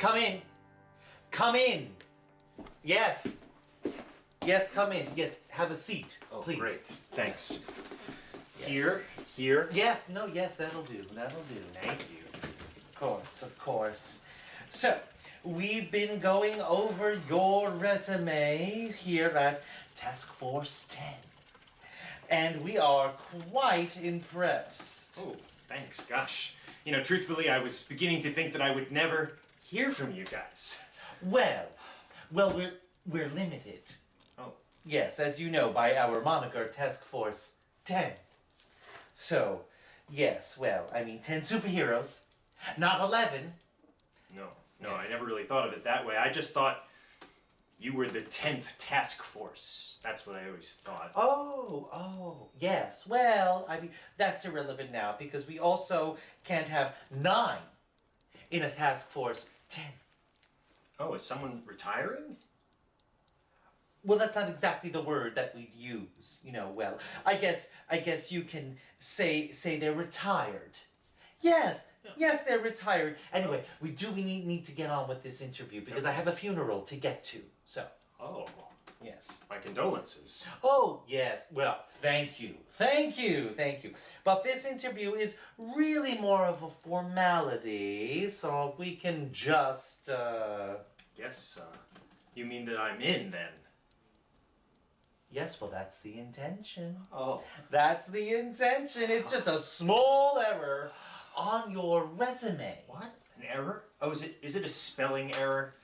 Come in. Come in. Yes. Yes, come in. Yes, have a seat, please. Great. Thanks. Yes. Here. Yes, no, yes, that'll do. That'll do. Thank you. Of course, of course. So, we've been going over your resume here at Task Force 10. And we are quite impressed. Oh, thanks. Gosh. Truthfully, I was beginning to think that I would never hear from you guys. Well, we're limited. Oh. Yes, as you know, by our moniker, Task Force 10. So, yes, 10 superheroes, not 11. No, Yes. I never really thought of it that way. I just thought you were the 10th task force. That's what I always thought. Oh, yes. Well, that's irrelevant now because we also can't have 9 in a Task Force 10. Oh, is someone retiring? Well, that's not exactly the word that we'd use. I guess you can say they're retired. Yes, they're retired. Anyway, we need to get on with this interview because I have a funeral to get to. So. Oh. Yes. My condolences. Oh, yes. Well, thank you. But this interview is really more of a formality, so if we can just, Yes, you mean that I'm in, then? Yes, well, that's the intention. Oh. That's the intention. It's just a small error on your resume. What? An error? Oh, is it a spelling error?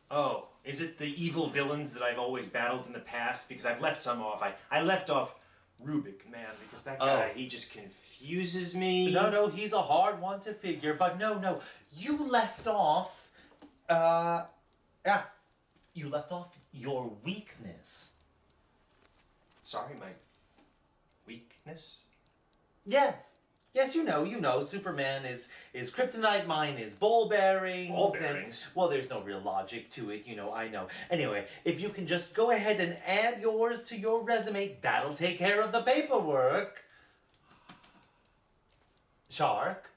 Oh, is it the evil villains that I've always battled in the past? Because I've left some off. I left off Rubik, man, because that guy, he just confuses me. No, he's a hard one to figure, but no. You left off, you left off your weakness. Sorry, my weakness? Yes, you know, Superman is kryptonite, mine is ball bearings. Ball bearings? And, well, there's no real logic to it, I know. Anyway, if you can just go ahead and add yours to your resume, that'll take care of the paperwork. Shark?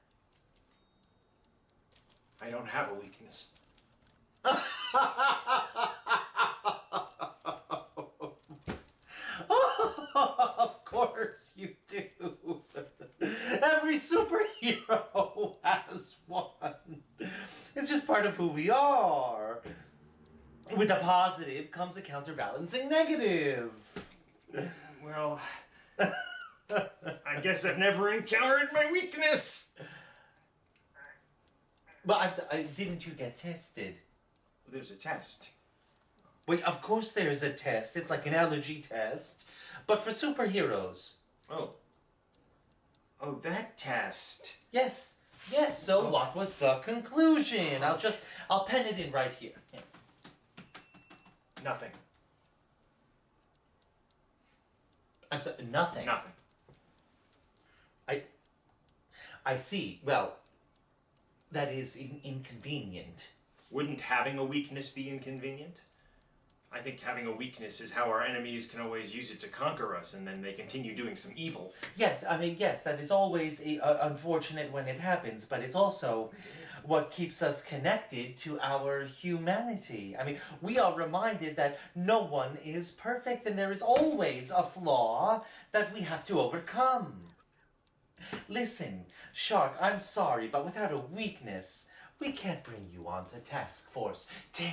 I don't have a weakness. Of course you do. Every superhero has one. It's just part of who we are. With a positive comes a counterbalancing negative. Well, I guess I've never encountered my weakness. But didn't you get tested? There's a test. Wait, of course there's a test. It's like an allergy test. But for superheroes. Oh, that test. Yes. So what was the conclusion? I'll pen it in right here. Yeah. Nothing. I'm sorry, nothing. Nothing. I see. Well, that is inconvenient. Wouldn't having a weakness be inconvenient? I think having a weakness is how our enemies can always use it to conquer us, and then they continue doing some evil. Yes, that is always unfortunate when it happens, but it's also what keeps us connected to our humanity. We are reminded that no one is perfect, and there is always a flaw that we have to overcome. Listen, Shark, I'm sorry, but without a weakness, we can't bring you on to Task Force 10.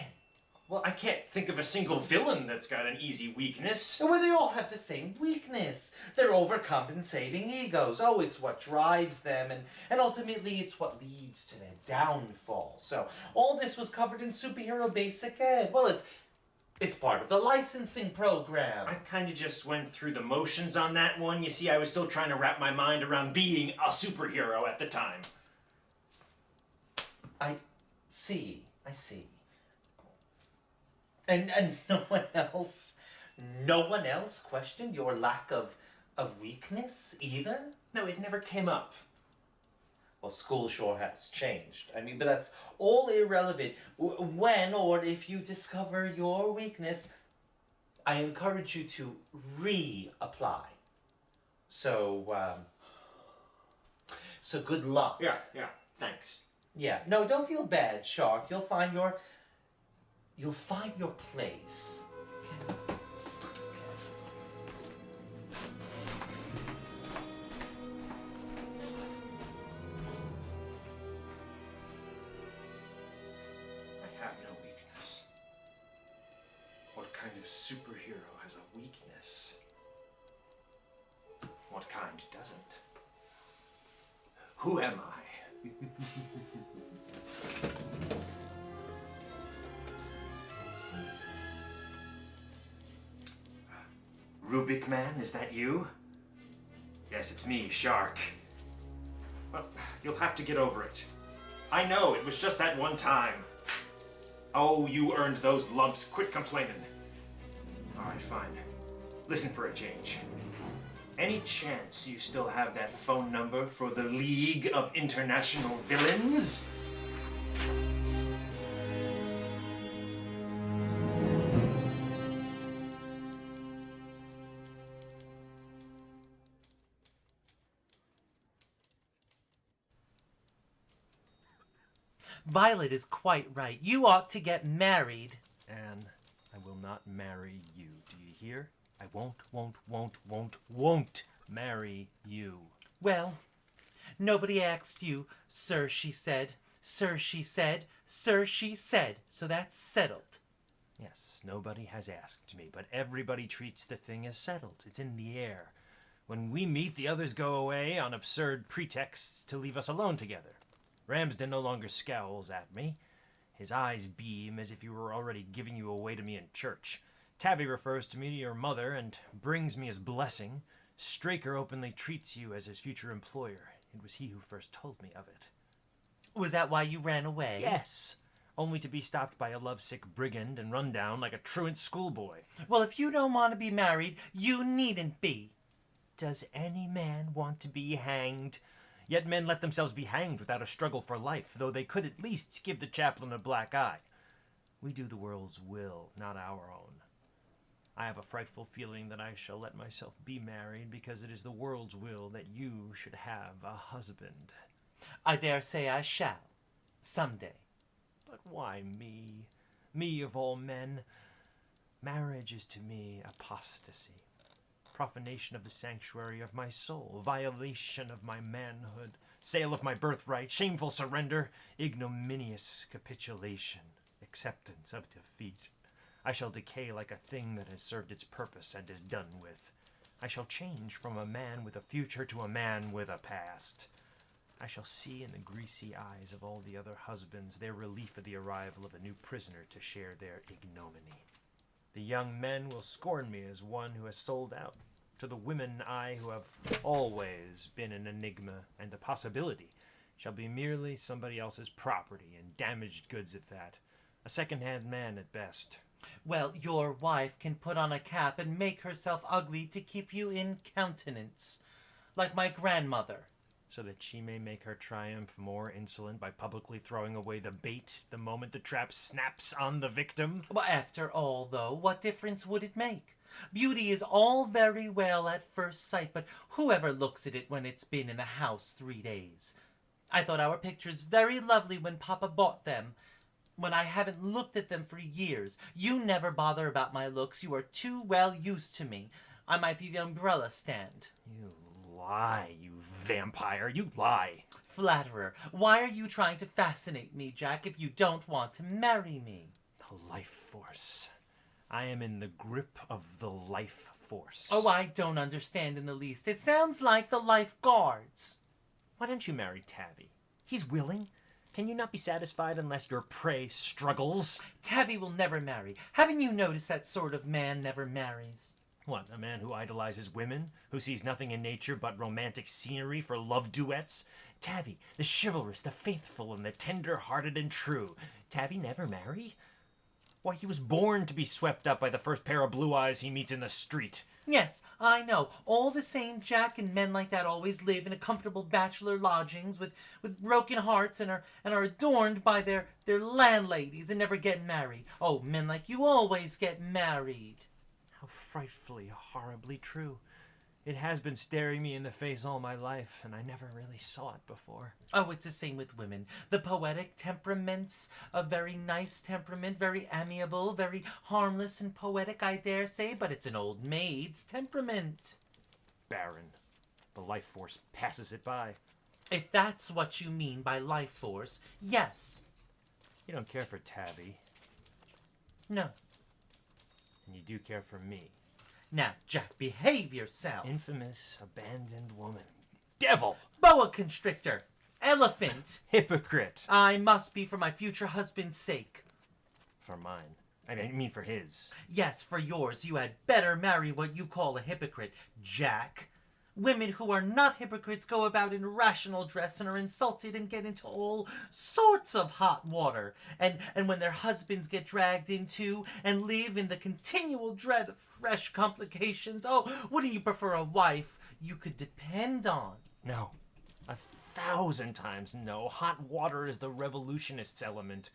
Well, I can't think of a single villain that's got an easy weakness. Well, they all have the same weakness. They're overcompensating egos. Oh, it's what drives them, and ultimately it's what leads to their downfall. So, all this was covered in Superhero Basic Ed. Well, it's part of the licensing program. I kind of just went through the motions on that one. You see, I was still trying to wrap my mind around being a superhero at the time. I see. And no one else questioned your lack of weakness either? No, it never came up. Well, school sure has changed. But that's all irrelevant. When or if you discover your weakness, I encourage you to reapply. So good luck. Yeah, thanks. Yeah. No, don't feel bad, Shark. You'll find your place. I have no weakness. What kind of superhero has a weakness? What kind doesn't? Who am I? Rubik Man, is that you? Yes, it's me, Shark. Well, you'll have to get over it. I know, it was just that one time. Oh, you earned those lumps. Quit complaining. Alright, fine. Listen for a change. Any chance you still have that phone number for the League of International Villains? Violet is quite right. You ought to get married. Anne, I will not marry you. Do you hear? I won't marry you. Well, nobody asked you, sir, she said. Sir, she said. Sir, she said. So that's settled. Yes, nobody has asked me, but everybody treats the thing as settled. It's in the air. When we meet, the others go away on absurd pretexts to leave us alone together. Ramsden no longer scowls at me. His eyes beam as if he were already giving you away to me in church. Tavi refers to me to your mother and brings me his blessing. Straker openly treats you as his future employer. It was he who first told me of it. Was that why you ran away? Yes, only to be stopped by a lovesick brigand and run down like a truant schoolboy. Well, if you don't want to be married, you needn't be. Does any man want to be hanged? Yet men let themselves be hanged without a struggle for life, though they could at least give the chaplain a black eye. We do the world's will, not our own. I have a frightful feeling that I shall let myself be married because it is the world's will that you should have a husband. I dare say I shall. Someday. But why me? Me of all men? Marriage is to me apostasy. Profanation of the sanctuary of my soul, violation of my manhood, sale of my birthright, shameful surrender, ignominious capitulation, acceptance of defeat. I shall decay like a thing that has served its purpose and is done with. I shall change from a man with a future to a man with a past. I shall see in the greasy eyes of all the other husbands their relief at the arrival of a new prisoner to share their ignominy. The young men will scorn me as one who has sold out. To the women, I, who have always been an enigma and a possibility, shall be merely somebody else's property, and damaged goods at that. A second-hand man at best. Well, your wife can put on a cap and make herself ugly to keep you in countenance. Like my grandmother. So that she may make her triumph more insolent by publicly throwing away the bait the moment the trap snaps on the victim? Well, after all, though, what difference would it make? Beauty is all very well at first sight, but whoever looks at it when it's been in the house 3 days? I thought our pictures very lovely when Papa bought them, when I haven't looked at them for years. You never bother about my looks. You are too well used to me. I might be the umbrella stand. You lie, you vampire, you lie. Flatterer, why are you trying to fascinate me, Jack, if you don't want to marry me? The life force. I am in the grip of the life force. Oh, I don't understand in the least. It sounds like the lifeguards. Why don't you marry Tavi? He's willing. Can you not be satisfied unless your prey struggles? Tavi will never marry. Haven't you noticed that sort of man never marries? What, a man who idolizes women? Who sees nothing in nature but romantic scenery for love duets? Tavi, the chivalrous, the faithful, and the tender-hearted and true. Tavi never marry? Why, he was born to be swept up by the first pair of blue eyes he meets in the street. Yes, I know. All the same, Jack, and men like that always live in a comfortable bachelor lodgings with broken hearts and are adorned by their landladies and never get married. Oh, men like you always get married. How frightfully, horribly true. It has been staring me in the face all my life, and I never really saw it before. Oh, it's the same with women. The poetic temperament's a very nice temperament, very amiable, very harmless and poetic, I dare say, but it's an old maid's temperament. Barren. The life force passes it by. If that's what you mean by life force, yes. You don't care for Tabby, No. and you do care for me. Now, Jack, behave yourself. Infamous, abandoned woman. Devil! Boa constrictor. Elephant. Hypocrite! I must be for my future husband's sake. For mine. I mean for his. Yes, for yours, you had better marry what you call a hypocrite, Jack. Women who are not hypocrites go about in rational dress and are insulted and get into all sorts of hot water. And when their husbands get dragged into and live in the continual dread of fresh complications, oh, wouldn't you prefer a wife you could depend on? No. 1,000 times no. Hot water is the revolutionist's element.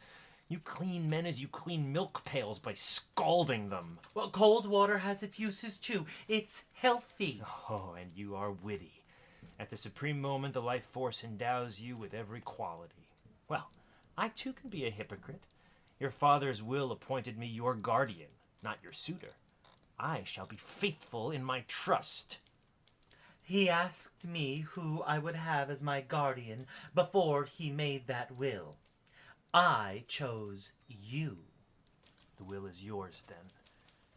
You clean men as you clean milk pails by scalding them. Well, cold water has its uses too. It's healthy. Oh, and you are witty. At the supreme moment, the life force endows you with every quality. Well, I too can be a hypocrite. Your father's will appointed me your guardian, not your suitor. I shall be faithful in my trust. He asked me who I would have as my guardian before he made that will. I chose you. The will is yours, then.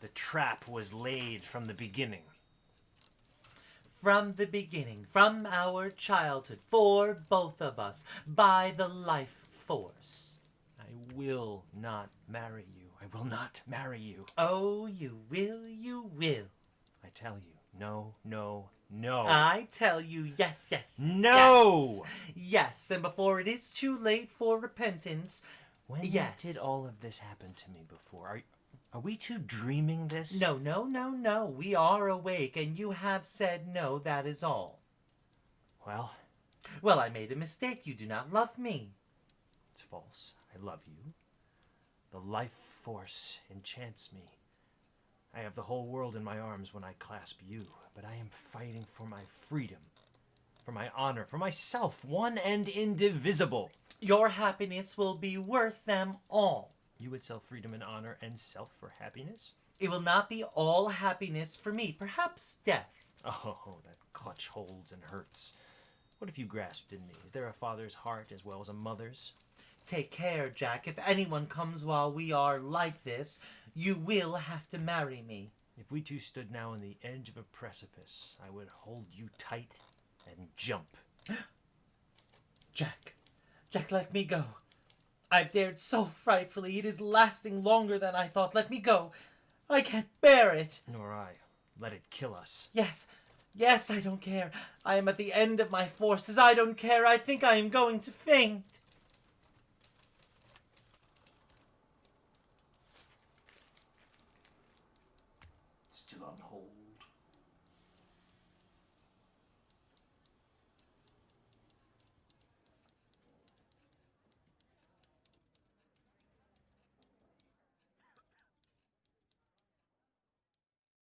The trap was laid from the beginning. From the beginning, from our childhood, for both of us, by the life force. I will not marry you. I will not marry you. Oh, you will, you will. I tell you, no, no, no. I tell you, yes, yes. No! Yes, yes, and before it is too late for repentance, When yes. did all of this happen to me before? Are we two dreaming this? No, no, no, no. We are awake, and you have said no, that is all. Well, Well, I made a mistake. You do not love me. it's false. I love you. The life force enchants me. I have the whole world in my arms when I clasp you, but I am fighting for my freedom, for my honor, for myself, one and indivisible. Your happiness will be worth them all. You would sell freedom and honor and self for happiness? It will not be all happiness for me. Perhaps death. Oh, that clutch holds and hurts. What if you grasped in me? Is there a father's heart as well as a mother's? Take care, Jack. If anyone comes while we are like this, you will have to marry me. If we two stood now on the edge of a precipice, I would hold you tight and jump. Jack, let me go. I've dared so frightfully. It is lasting longer than I thought. Let me go. I can't bear it. Nor I. Let it kill us. Yes, I don't care. I am at the end of my forces. I don't care. I think I am going to faint. Still on hold.